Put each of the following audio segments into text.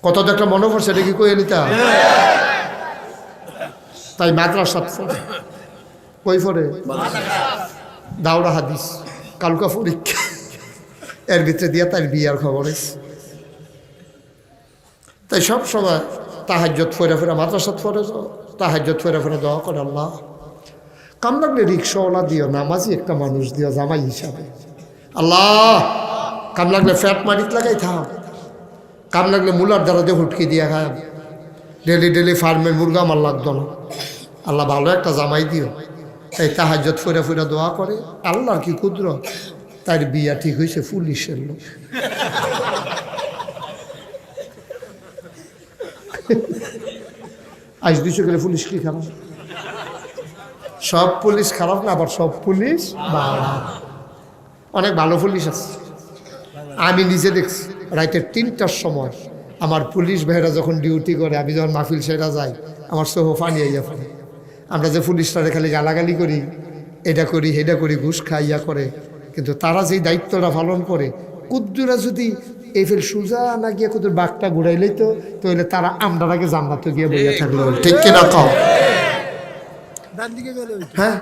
কত একটা মনে পড়ছে এটা কি কয়ে নিতা তাই মাদ্রাসাত পড়ে কই পড়ে দাওরা হাদিস কালকা পরীক্ষা এর ভিতরে দিয়া তার বিয়ার খবর তাই সব সময় তাহাজ্জুদ ফেরা ফেরা মাদ্রাসাত পড়ে তাহাজ্জুদ ফেরা ফেরা দোয়া করে আল্লাহ কাম লাগলে রিক্সাওয়ালা দিও নামাজি একটা মানুষ দিও জামাই হিসাবে আল্লাহ কাম লাগলে ফ্যাট মারিত লাগাই থাম কাম লাগলে মুলার দ্বারা দিয়ে হুটকি দিয়া খায় ডেলি ডেলি ফার্মের মুরগা আমার লাগতো না আল্লাহ ভালো একটা জামাই দিও তাই তাহাজ্জুদ ফেরা ফেরা দোয়া করে আল্লাহর কি কুদরত তার বিয়া ঠিক হয়েছে পুলিশের লোক আজ দুশো গেলে পুলিশ কি খারাপ সব পুলিশ খারাপ না আবার সব পুলিশ ভালো অনেক ভালো পুলিশ আছে আমি নিজে দেখছি রাইতে 3টার সময় আমার পুলিশ ভাইরা যখন ডিউটি করে আমি যখন মাহফিল সেরা যাই আমার সোহ পানি আইয়া পড়ে আমরা যে পুলিশরা খালি গালাগালি করি এটা করি হেটা করি ঘুষ খাইয়া করে কিন্তু তারা যেই দায়িত্বটা পালন করে কুদ্দুরা যদি এই ফের সোজা না গিয়ে কুদ্দুর বাঘটা ঘুরাইলেই তো তাহলে তারা আমরা আগে জান্নাতে গিয়ে বইয়া থাকলো ঠিক কিনা কও হ্যাঁ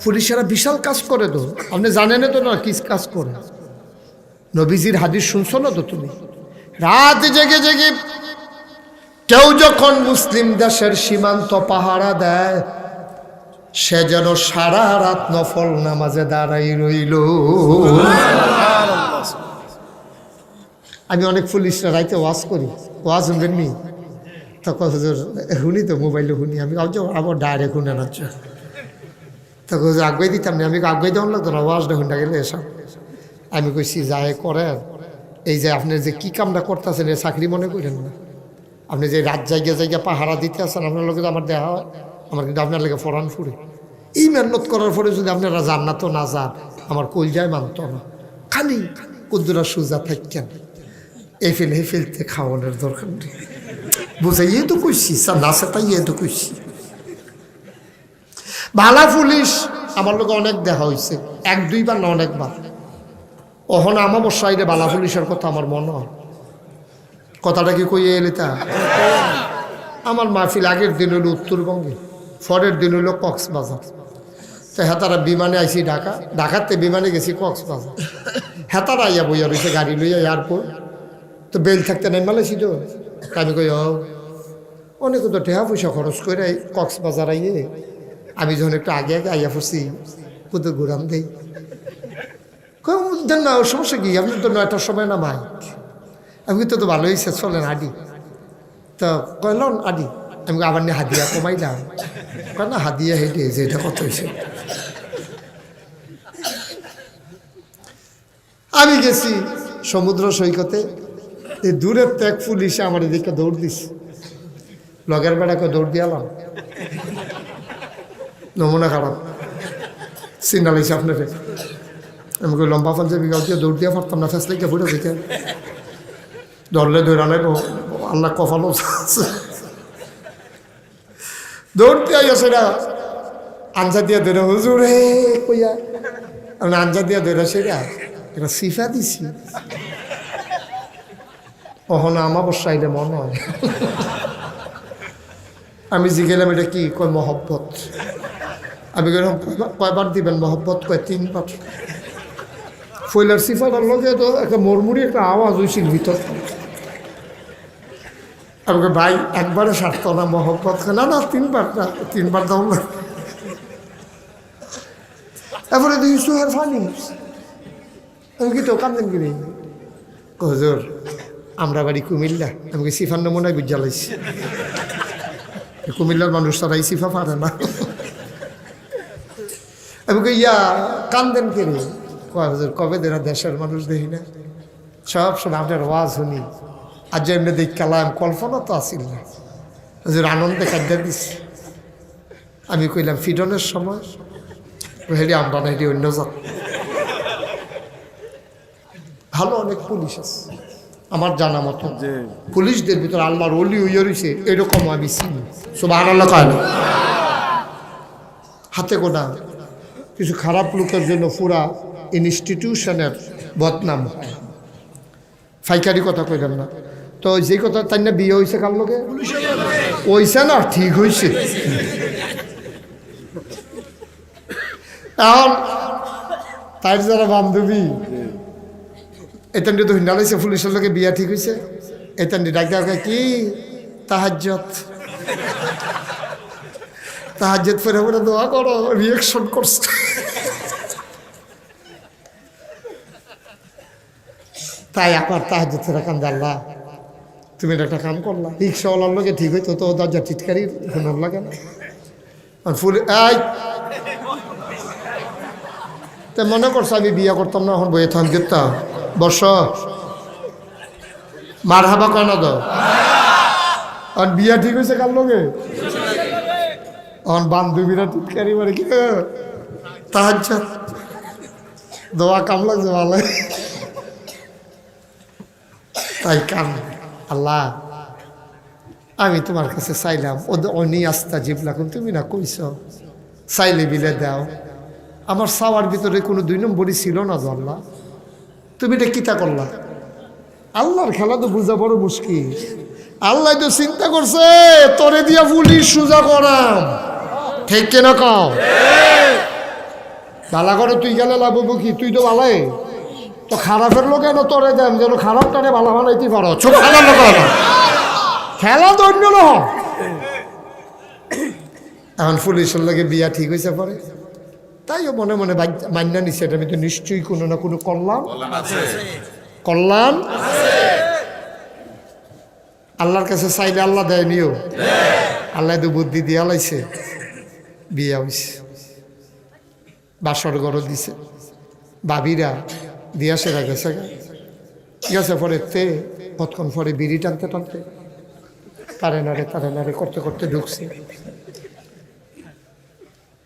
পুলিশেরা বিশাল কাজ করে তো আপনি জানেন তো না কি কাজ করে নবীজির হাদিস শুনছো না তো তুমি রাত জেগে জেগে কেউ যখন মুসলিম দেশের সীমান্ত পাহারা দেয় সে যেন সারা রাত নফল নামাজে দাঁড়াই রইল আমি অনেক পুলিশরা রাইতে ওয়াজ করি ওয়াজ শুনবেন নি তখন শুনি তো মোবাইলে শুনি আমি আবার ডাইরেক্ট শুনে না তখন আগুয়াই দিতাম না আমি আগুয়াই দেওয়ান লাগতো না ওয়াজটা শুনতে গেলে এসব আমি কইছি যায় করেন এই যে আপনি যে কী কামটা করতেছেন এ চাকরি মনে করেন না আপনি যে রাত জায়গা জায়গা পাহারা দিতে আসেন আপনার লোকে আমার দেহা হয় আমার কিন্তু আপনার লেগে ফরান ফুরে এই মেহনত করার পরে যদি আপনারা জান্নাতও না যান আমার কলজায় মানত না খালি কুদ্দুরা সোজা থাকেন এই ফেলতে খাওয়ানোর দরকার নেই বুঝাইয়ে তো কইছি না সে তাই তো কইছি ভালা পুলিশ আমার লোক অনেক দেখা হয়েছে 1-2 বার না অনেকবার অহন আমার সাইডে বালা পুলিশের কথা আমার মনে হয় কথাটা কি কইয়ে এলে তা আমার মাহফিল আগের দিন হলো উত্তরবঙ্গে পরের দিন হলো কক্সবাজার তো হেতারা বিমানে আইসি ঢাকাতে বিমানে গেছি কক্সবাজার হেতারা আইয়া বইয়া রয়েছে গাড়ি লইয়া এয়ারপোর্ট তো বেল থাকতে নাই মালেছি তো আমি কই অনেক তো টেহা পয়সা খরচ করে কক্সবাজার আইয়ে আমি যখন একটু আগে আগে আইয়া পড়ছি কোথাও ঘুরান দেই দেন না সমস্যা কি আপনি তো 9টার সময় না মাইক আমি তো ভালো হয়েছে চলেন আডি তো কইলেন আডি আমি আবার নিয়ে হাদিয়া কমাইলাম না হাদিয়া হেঁটে যে এটা কত হয়েছে আমি গেছি সমুদ্র সৈকতে এই দূরের তো এক পুলিশে আমার এদিকে দৌড় দিছে লগের বেড়াকে দৌড় দিয়ালাম নমুনা খারাপ সিগনাল হয়েছে আপনাকে আমি কই লম্বা পাঞ্জাবি গাও দিয়ে দৌড় দিয়া পারতাম না ফেসলে গিয়ে ফুটে দিতে ধরলে ধরে আনাই আল্লাহ কফালো দৌড়তে আইসে না আঞ্জা দিয়া ধরে হুজুর হে কইয়া আমি আঞ্জা দিয়া ধরে সেটা এটা সিফা দিছি অহন আমার বসাইলে মনে হয় আমি জিগেলাম এটা কি কয় মহব্বত আমি গেলাম কয়বার দিবেন মহব্বত কয় 3 বার ফয়লার সিফাটার লগে তো একটা মরমুরি একটা আওয়াজ হয়েছিল ভিতর আমাকে ভাই একবারে সারত না মহব্বত না না 3 বার দাও না এরপরে দেখি সুহের ফানি আমি কি তো কান্দেন কিনি হুজুর আমরা বাড়ি কুমিল্লা আমাকে সিফার নমুনায় বুঝালাইছি কুমিল্লার মানুষ তারাই সিফা পারে না আমাকে কান্দেন কিনি হুজুর কবে দেরা দেশের মানুষ দেখি না সব সময় আপনার ওয়াজ শুনি আর যে এমনি দেখ কালাম কল্পনা তো আসিল না হুজুর আনন্দে কাঁদা দিছি আমি কইলাম ফিডনের সময় হেঁটে আমরা না হেঁটে অন্য যাত ভালো অনেক পুলিশ আছে আমার জানা মতো পুলিশদের ভিতরে আল্লাহর ওলি হইয়া রয়েছে এরকম আমি চিনি সুবহানাল্লাহ কয় না হাতে গোনা কিছু খারাপ লোকের জন্য পুরা ইনস্টিটিউশনের বদনাম হয় ফাইকারি কথা কইলেন না তো যে কথা তাই না বিয়ে হয়েছে কার লোকে হইছে না ঠিক হয়েছে এখন তাই যারা বান্ধবী এতান্ডি তো হিন্দালাইছে পুলিশের লোকে বিয়া ঠিক হয়েছে এতান্ডি ডাক্তার কি তাহাজ্জত তাহাজ্জত পরে পরে দোয়া করো রিয়েকশন করছে তাই আমার তাহাজ্জত ফেরা কান্দে আল্লাহ তুমি একটা কাম করলা রিক্সাওয়ালার লোকে ঠিক হইতো তো দরজা টিটকারি শোনার লাগে না আর ফুল এই তা মনে করছো আমি বিয়া করতাম না এখন বইয়ে থাম করতাম বর্ষ মার হাবা কেন তো আর বিয়া ঠিক হয়েছে কার লোকে এখন বান্ধবীরা টিটকারি মারে কি তাহাজ্জত দোয়া কাম লাগছে ভালো তাই কাম আল্লাহ আমি তোমার কাছে চাইলাম অনি আস্তা জিবলাকুন তুমি না কইস চাইলে বিলে দাও আমার চাওয়ার ভিতরে কোনো 2 নম্বরই ছিল না তো আল্লাহ তুমি এটা কিতা করলা আল্লাহর খেলা তো বোঝা বড় মুশকিল আল্লাহ তো চিন্তা করছে তোরে দিয়া পুলিশ সোজা করাম ঠিক কেনা কও বালা করে তুই গেলে লাভ হবো কি তুই তো বালাই তো খারাপের লোক কেন তোরে দেন যেন খারাপটারে ভালো বানাইতে পারো ছোট খেলার লোক না খেলা তো অন্য না এখন পুলিশের লোকে বিয়া ঠিক হয়েছে পরে তাইও মনে মনে মান্যা নিছে এটা আমি তো নিশ্চয়ই কোনো না কোনো কল্যাণ আল্লাহর কাছে চাইলে আল্লাহ দেয়নিও আল্লাহ তো বুদ্ধি দিয়া লাইছে বিয়া হয়েছে বাসর ঘর দিছে ভাবিরা দিয়া সেরা গেছে গেছে পরে তে কতক্ষণ পরে বিড়ি টানতে টানতে তারে নারে করতে করতে ঢুকছে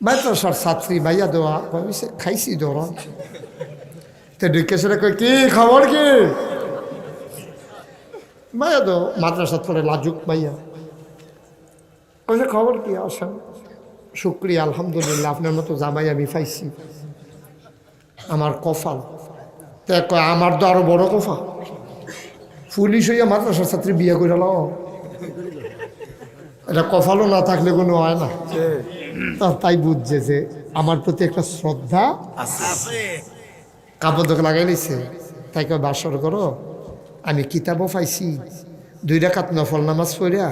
মাদ্রাসার ছাত্রী ভাইয়া দেওয়া ভাবিছে খাইছি ধরন তো ঢুকে সেটা কই কি খবর কি ভাইয়া দো মাদ্রাসার পরে লাজুক ভাইয়া খবর কি আসেন শুক্রিয়া আলহামদুলিল্লাহ আপনার মতো জামাই আমি পাইছি আমার কফাল তো আমার তো আরো বড় কফা পুলিশ হইয়া মাদ্রাসার ছাত্রী বিয়ে করে লাও এটা কফালও না থাকলে কোনো হয় না তাই বুঝছে যে আমার প্রতি একটা শ্রদ্ধা কাপড় দোকে লাগাই নিছে তাই কয় বাসর করো আমি কিতাবও পাইছি 2 রাকাত নফল নামাজ পড়িয়া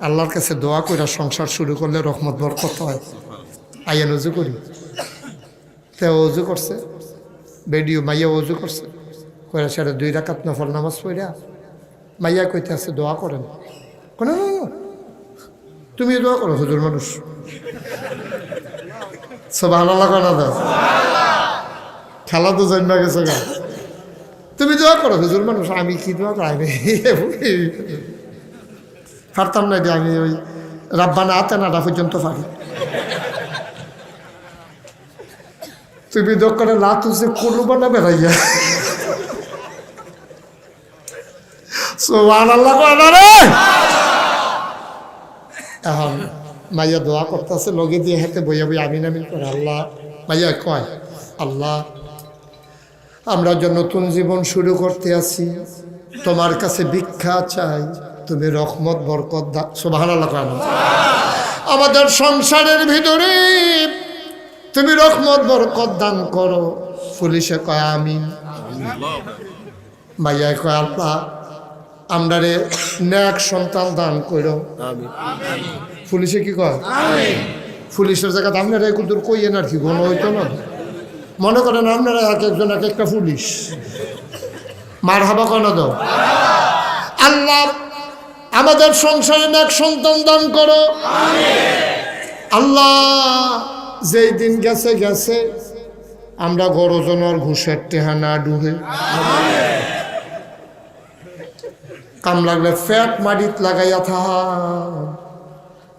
আল্লাহর কাছে দোয়া কইরা সংসার শুরু করলে রহমত বরকত হয় আইয়ান উজু করি তে উজু করছে বেডিও মাইয়া উজু করছে কইরা সেটা 2 রাকাত নফল নামাজ পড়িয়া মাইয়া কইতে আছে দোয়া করেন কোনো তুমি দোয়া করো হুজুর মানুষ সুবহানাল্লাহ কানা দাও খেলা তো জন্মা গেছে গা তুমি দোয়া করো হুজুর মানুষ আমি কি দোয়া করাই পারতাম না যে আমি ওই রাব্বানা আতেনাটা পর্যন্ত পারি তুমি দোকানে না তুলছে করবা না বেড়াইয়া সুবহানাল্লাহ কানা রে এখন মাইয়া দোয়া করতেছে লগে দিয়ে হাতে বইয়া বই আমিন আমিন করে আল্লাহ মাইয়া কয় আল্লাহ আমরা যে নতুন জীবন শুরু করতে আছি তোমার কাছে ভিক্ষা চাই তুমি রহমত বরকত দাও সুবহানাল্লাহ কানা আমাদের সংসারের ভিতরে তুমি রহমত বরকত দান করো পুলিশে কয় আমিন মাইয়া কয় আল্লাহ আমরা রে নেক সন্তান দান করো পুলিশে কি কয় পুলিশের জায়গাতে আপনারা কুদুর কইয়েন আর কি গণ হইতো না মনে করেন আপনারা এক একজন এক একটা পুলিশ মার হাবা কেন দাও আল্লাহ আমাদের সংসারে নেক সন্তান দান করো আল্লাহ যেই দিন গেছে গেছে আমরা গরজনের ঘুষের টেহা না ডুবে কাম লাগলে ফ্যাট মাটিত লাগাইয়া থাহা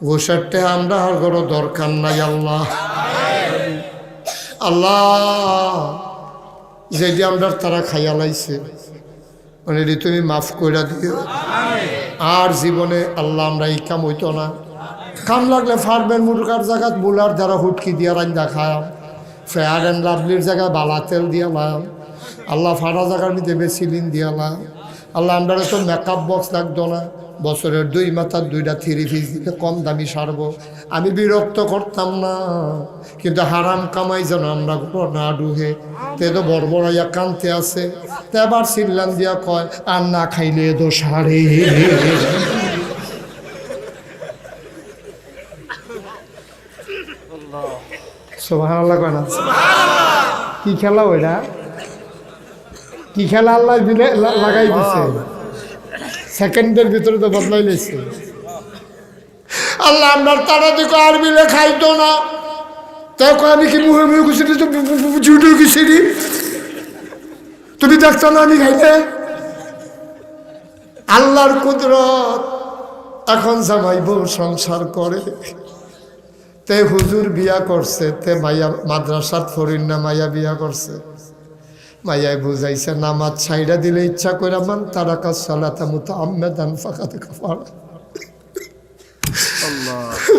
ঘুষের টেহা আমরা আর গরো দরকার নাই আল্লাহ আল্লাহ যেটি আমরা তারা খাইয়া লাইছে মানে তুমি মাফ কইরা দিও আর জীবনে আল্লাহ আমরা এই কাম হইতো না কাম লাগলে ফারবেন মুরগার জায়গাত বুলার দ্বারা হুটকি দিয়া রান্দা খায়াম ফেয়ার অ্যান্ড লাভলির জায়গায় বালা তেল দিয়ালাম আল্লাহ ফাড়া জায়গার মধ্যে বেসিলিন দিয়ালাম আল্লাহ আমরা তো মেকআপ বক্স লাগতো না, বছরের 2 মাথার 2টা 3 পিস দিতে কম দামি সারবো, আমি বিরক্ত করতাম না। কিন্তু হারাম কামাই যেন আমরা না ডুহে, তে তো বড়বড়াইয়া কানতে আছে, তে আবার সিল্লান দিয়া কয় আর না খাইলে তো সারে। সুবহানাল্লাহ কয় না? কি খেলা ওইটা? কি খেলা আল্লাহ দিলে লাগাই দিছে, সেকেন্ডের ভিতরে তো বদলাই লেছে। আল্লাহ আপনার তারা দিকে আর মিলে খাইতো না, তাও আমি কি মুহে মুহে খুশি জুটে খুশি, তুমি দেখছো না আমি খাইতে। আল্লাহর কুদরত, এখন জামাই বউ সংসার করে, তে হুজুর বিয়া করছে, তে মাইয়া মাদ্রাসাত ফরিন না মাইয়া বিয়া করছে, মাইয়াই বুঝাইছে নামাজ ছাইড়া দিলে ইচ্ছা করে মান তারাকা সালাতা মুতাআম্মিদান ফাকাদ কাফারা।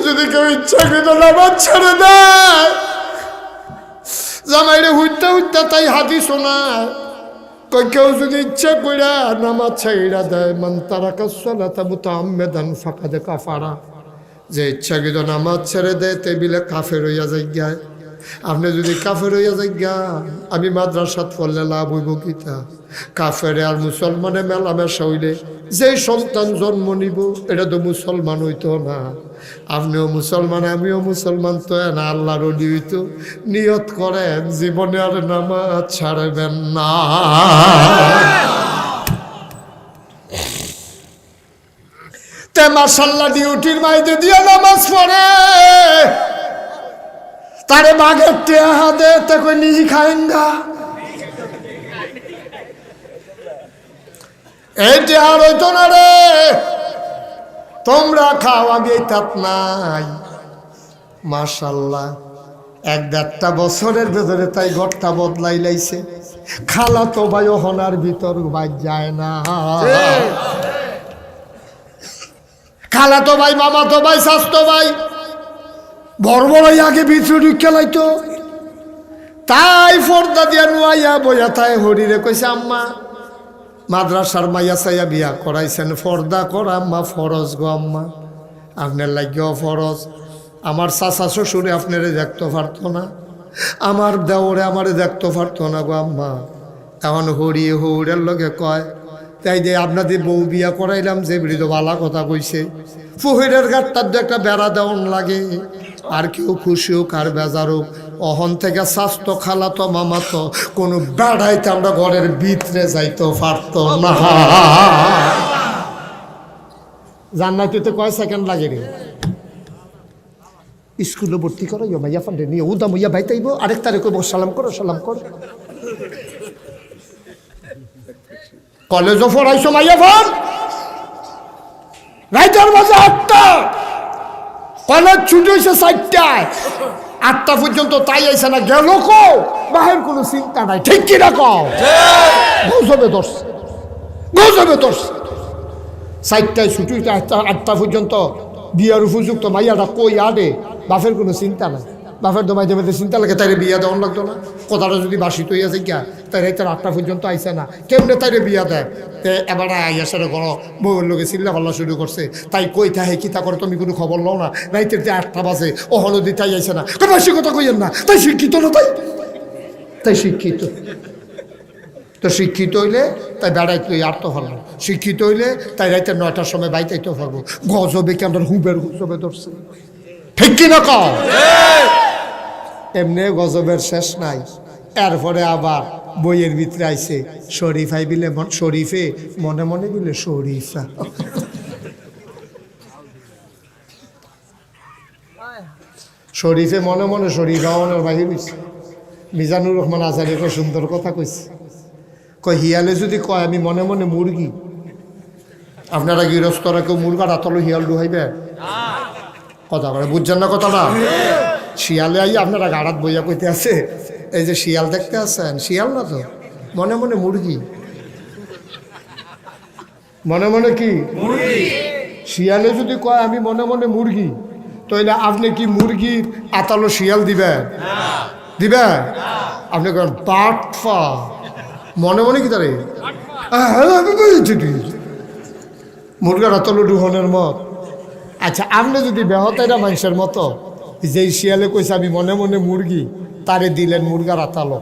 যদি কেউ ইচ্ছা করে নামাজ ছেড়ে দেয়, জামাইরে হুইতে হুইতে তাই হাদিস শোনায়, কেউ যদি ইচ্ছা করে নামাজ ছাইড়া দেয়, মান তারাকা সালাতা মুতাআম্মিদান ফাকাদ কাফারা, যে ইচ্ছাকৃত নামাজ ছেড়ে দেয় টেবিলে কাফের হইয়া যায়। আপনি যদি কাফের হইয়া যাইগা, আমি মাদ্রাসাত পড়লে লাভ হইব কিতা? কাফের আর মুসলমানে মেলামেশা হইলে যে সন্তান জন্ম নিব এটা তো মুসলমান হইতো না। আপনিও মুসলমান আমিও মুসলমান, তো না আল্লাহর ওলি হইতো। নিয়ত করেন জীবনে আর নামাজ ছাড়বেন না। তে মাশাআল্লাহ ডিউটির মাইদে দিয়ে নামাজ পড়ে, তারে বাঘের টেহা দে তে কই নিজি খায়েঙ্গা। এই টেহার হইতো না রে, তোমরা খাও আগে তাপ নাই। মাশাআল্লাহ 1-1.5 বছরের ভেতরে তাই ঘরটা বদলাই লাইছে। খালা তো ভাই হনার ভিতর বাজ যায় না, খালা তো ভাই, মামা তো ভাই, স্বাস্থ্য ভাই, বড় বড়ই আগে ভিতরে খেলাইতো। তাই ফর্দা দিয়া নুয়াইয়া বইয়া তাই হরিরে কইছে আম্মা মাদ্রাসার মাইয়া চাইয়া বিয়া করাইছেন, ফর্দা করা আম্মা ফরজ গো আম্মা, আপনার লাগেও ফরজ। আমার চাচা শ্বশুরে আপনারে দেখতে পারতো না, আমার দেওরে আমারে দেখতে পারতো না গো আম্মা। এখন হরিয়ে হৌরের লগে কয় তাই যে আপনাদের বউ বিয়া করাইলাম, যে বৃদ্ধ বালা কথা কইছে, ফুহিরের ঘাটটার দিয়ে একটা বেড়া দেওয়ান লাগে। আর কেউ খুশি হোক আর বেজার হোক, অহন থেকে স্বাস্থ্য খালাতো মামাতো কোনো বেড়াইতে আমরা ঘরের ভিতরে যাইতে পারতো না। জান্নাতে তো কয় সেকেন্ড লাগে রে। স্কুলে ভর্তি করো মাইয়া ফান্ডে নিয়ে উদা মইয়া ভাই তাইব, আরেক তারে কইব সালাম করো সালাম করো। কলেজও পড়াইছো মাইয়া ফান, রাইতের মাঝে 8টা, কলেজ ছুটি হয়েছে 4টায়, 8টা পর্যন্ত তাই আইসে না, গেল কো বাহের কোনো চিন্তা নাই, ঠিক কিনা কও? গজবে ধরছে, গজবে ধরছে। 4টায় ছুটি হইতে 8টা পর্যন্ত বিয়ার উপযুক্ত মাইয়াটা কই আডে, বাপের কোনো চিন্তা নাই। বাপের তো মাঝে মাঝে চিন্তা লাগে তাইরে বিয়া দেওয়ান লাগতো না, কথাটা যদি বাসিত হইয়া যায় গিয়া, তাই রাইতের 8টা পর্যন্ত আইসে না, কেমনে তাইরে বিয়া দেয়? এবার আইয়া সেটা ঘর বউয়ের লোকে চিল্লা পাল্লা শুরু করছে, তাই কই থাহে কিতা করে তুমি কোনো খবর লও না, রাইতের যে 8টা বাজে অহনো দি তাই আইসে না, বেশি কথা কইয়েন না, তাই শিক্ষিত না, তাই শিক্ষিত। তো শিক্ষিত হইলে তাই বেড়াইতে আর তো পারবো, শিক্ষিত হইলে তাই রাইতে 9টার সময় বাইতাইতে পারবো। গজবে কেন হুবের গজবে ধরছে, ঠিক কিনা কও? এমনি গজবের শেষ নাই। এরপরে আবার বইয়ের ভিতরে আইছে শরীফাই বিলে শরীফে মনে মনে বিলে শরীফা। শরীফে মনে মনে শরীফা মনের বাহির হইছে। মিজানুর রহমান আজারি কয় সুন্দর কথা কইছে, কয় হিয়ালে যদি কয় আমি মনে মনে মুরগি, আপনারা গৃহস্থরা কেউ মুরগার আতলো হিয়াল ডুহাইবে? কথা বলে বুঝছেন না কথাটা? শিয়ালে আই আপনারা গাড়াত বইয়া কইতে আছে, এই যে শিয়াল দেখতে আসেন, শিয়াল না তো, মনে মনে মুরগি, মনে মনে কি শিয়ালে যদি কয় আমি মনে মনে মুরগি, তাহলে আপনি কি মুরগির আতালো শিয়াল দিবেন? দিবেন? আপনি কেন বাটফা মনে মনে কি তারে মুরগার তলো ডুহনের মত। আচ্ছা আপনি যদি বেহতাইরা মানুষের মতো যেই শিয়ালে কইছে আমি মনে মনে মুরগি তারে দিলেন মুরগার আতালো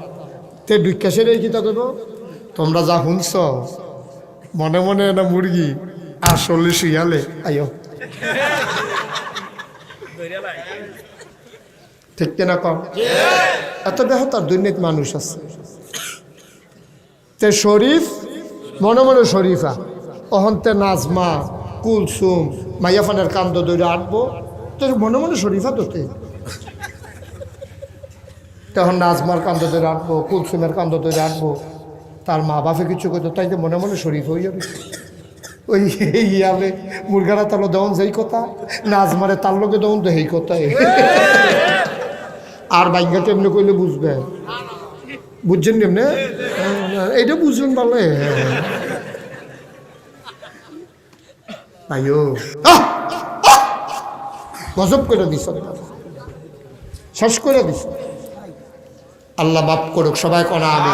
তে বিকাশের এই কিতা করব তোমরা যা শুনছ মনে মনে না মুরগি আসলে শিয়ালে আয়ো ঠিক কিনা কম এত বেহতার দুর্নীত মানুষ আছে তে শরীফ মনে মনে শরীফা অহন্তে নাজমা কুলসুম মাইয়াফানের কান্দ দৈরে আঁটবো তো মনে মনে শরীফা তোতে তখন নাজমার কান্দ দৈরে আঁটবো কুলসুমের কান্দ দৈরে আঁটবো তার মা বাপে কিছু করতো তাই তো মনে মনে শরীফ হয়ে যাবে ওই ইয়ালে মুরগারা তালো দেওয়ান যেই কথা নাজমারে তার লোকে দেওয়ান তো সেই কথাই আর বাইঙ্গা কেমনি কইলে বুঝবে বুঝছেন কেমনে এইটা বুঝবেন ভালো আয়ো গজব করে দিস শেষ করে দিস আল্লাহ মাফ করুক সবাই কোনা আমি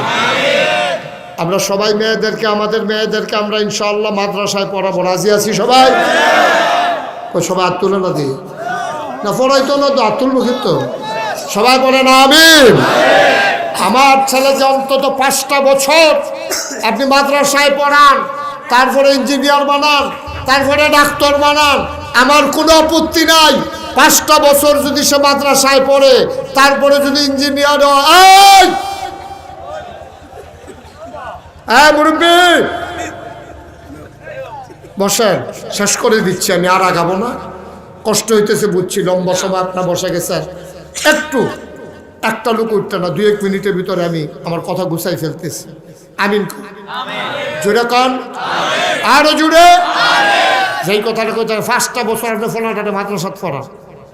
আমরা সবাই মেয়েদেরকে আমাদের মেয়েদেরকে আমরা ইনশাআল্লাহ মাদ্রাসায় পড়াবো রাজি আছি সবাই সবাই হাত তুলে না দিই না পড়াইতো না তো হাত তুলবো কিন্তু সবাই পড়ে না আমিন আমার ছেলে যে অন্তত 5টা বছর আপনি মাদ্রাসায় পড়ান তারপরে ইঞ্জিনিয়ার বানান তারপরে ডাক্তার বানান আমার কোনো আপত্তি নাই 5টা বছর যদি সে মাদ্রাসায় পড়ে তারপরে যদি ইঞ্জিনিয়ার হয় মুরব্বী বসেন শেষ করে দিচ্ছি আমি আর আগাবো না কষ্ট হইতেছে বুঝছি লম্বা সময় আপনার বসে গেছেন একটু একটা লোক উঠতে না 2-1 মিনিটের ভিতরে আমি আমার কথা গুছাই ফেলতেছি আমিন জোরে কন আরো জুড়ে যেই কথাটা কইতে 5টা বছর আপনি ফলাটাতে মাদ্রাসাত পড়া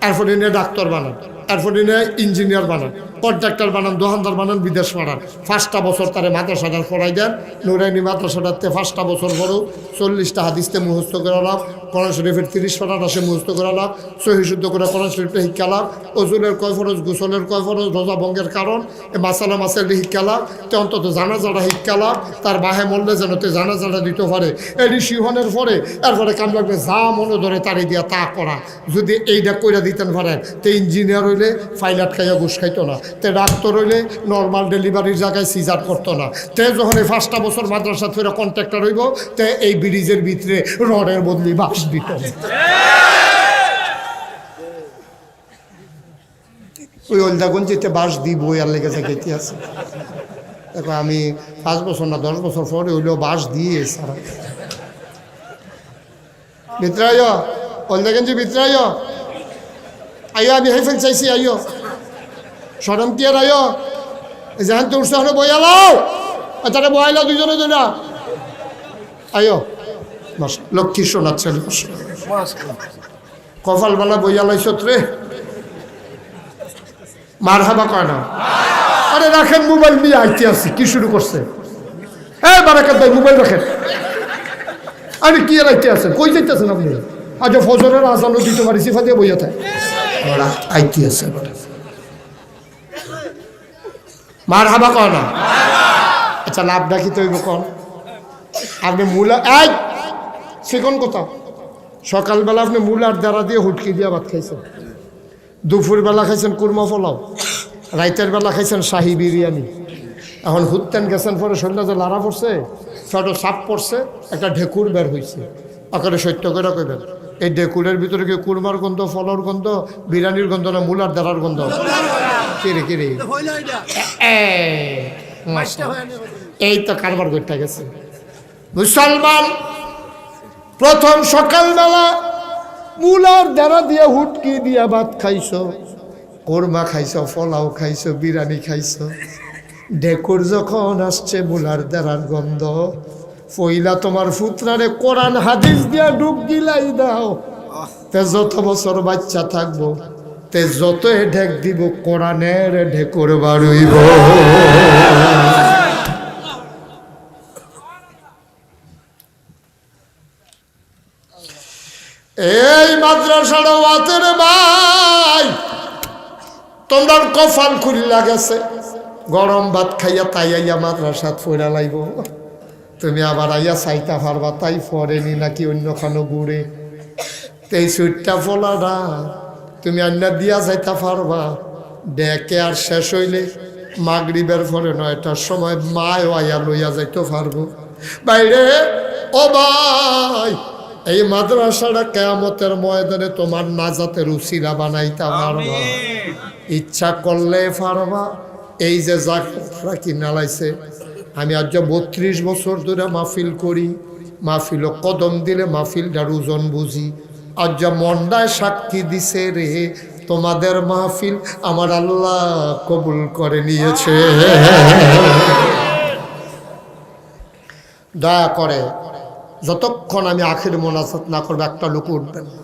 এরপরে নিয়ে ডাক্তার বানান এরপরে নিয়ে ইঞ্জিনিয়ার বানান কন্ট্রাক্টর বানান দোকানদার বানান বিদেশ বানান 5টা বছর তারে মাদ্রাসাটা পড়াই দেন নুরাইনি মাদ্রাসাটাতে 5টা বছর পড়ো 40টা হাদিসতে মুখস্থ করে লাভ কোরআন শরীফের 30 পারাটা সে মুখস্থ করে লাভ সহি শুদ্ধ করে কোরআন শরীফটা শিক্ষা লাভ ওজুলের কয় ফরজ গোসলের কয় ফরজ রোজা ভঙ্গের কারণ এ মাসালা মাসালি শিক্ষা লাভ তে অন্তত জানাজাটা শিক্ষা লাভ তার বাহে মরলে যেন তে জানাজাটা দিতে পারে এটি শিহনের পরে এরপরে কাম লাগবে যা মনে ধরে তারে দিয়া তা করা যদি এইটা কইরা দিতেন পারেন তে ইঞ্জিনিয়ার হইলে ফাইলাট খাইয়া ঘুষ খাইতো না তে ডাক্তার হইলে নর্মাল ডেলিভারির জায়গায় সিজার করতো না তে যখন এই 5টা বছর মাদ্রাসা ফেরা কন্ট্রাক্টর হইব তে এই ব্রিজের ভিতরে রডের বদলি বাস দিত ওই ওলদাগঞ্জিতে বাস দিব আর লেগে যাইতে আছে দেখো আমি 5 বছর না 10 বছর পরে হইলেও বাস দিয়ে সারা ভিতরে আইও ওলদাগঞ্জি ভিতরে আইও আইও আমি হেফেল চাইছি আইও সরম কি আর আইও যেখান তো উৎসাহ বইয়ালাও তারা বয়ালাও দুজনে দুটা আইও বস লক্ষ্মী শোনাচ্ছে কপালবালা বইয়ালাইছ রে মার হাবা কয় না আরে রাখেন মোবাইল নিয়ে আইতে আসছি কি শুরু করছে হ্যাঁ বারাকাত ভাই মোবাইল রাখেন আরে কি আর আইতে আছেন কই যাইতেছেন আপনি আজ ফজরের আজানও দিতে পারি সিফা দিয়ে বইয়া থাকে আইতে আছে মার হাবা কয় না আচ্ছা লাভ ডাকি তৈব কন আপনি মূলা এই সেকন কথা সকালবেলা আপনি মূলার দ্বারা দিয়ে হুটকি দিয়ে ভাত খাইছেন দুপুরবেলা খাইছেন কুরমা পোলাও রাইতের বেলা খাইছেন শাহি বিরিয়ানি এখন হুত্তেন গেছেন পরে শরীরে যে লাড়া পড়ছে ছোট সাপ পড়ছে একটা ঢেকুর বের হয়েছে আকারে সত্য করে কইবেন এই ঢেকুরের ভিতরে কি কুরমার গন্ধ ফলর গন্ধ বিরিয়ানির গন্ধ না মূলার দ্বারার গন্ধ কিরে কিরে এই তো কারবার করতে গেছে মুসলমান প্রথম সকালবেলা মূলার দ্বারা দিয়ে হুটকি দিয়া ভাত খাইছো কোরমা খাইছো পোলাও খাইছো বিরিয়ানি খাইছো ঢেকুর যখন আসছে মূলার দ্বারার গন্ধ পইলা তোমার ফুতরারে কোরআন হাদিস দিয়া ডুব গিলাই দাও তে যত বছর বাচ্চা থাকবো তে যত ঢেক দিব কোরআনের ঢেকুর বাড়ুইব এই মাদ্রাসার ওয়াতের ভাই তোমরা কফাল খুলিলা গেছে গরম ভাত খাইয়া তাইয়া মাদ্রাসাত ফইরা লাইব তুমি আবার আইয়া চাইতা পারবা তাই পরেনি নাকি অন্যখানো ঘুরে এই সুইটটা ফলাটা তুমি আন্না দিয়া যাইতা পারবা ডেকে আর শেষ হইলে মাগরিবের পরে 9টার সময় মায় আইয়া লইয়া যাইতে পারবো বাইরে। ও ভাই, এই মাদ্রাসাটা কিয়ামতের ময়দানে তোমার নাজাতের উসিলা বানাইতে পারবা, ইচ্ছা করলে পারবা। এই যে জায়গাটা কিনা লাইছে, আমি আজ 32 বছর ধরে মাহফিল করি, মাহফিল কদম দিলে মাহফিলটার ওজন বুঝি। আজ মন্ডায় সাক্ষী দিছে রে, তোমাদের মাহফিল আমার আল্লাহ কবুল করে নিয়েছে। দয়া করে যতক্ষণ আমি আখির মোনাজাত না করবো একটা লোক উঠবেন না।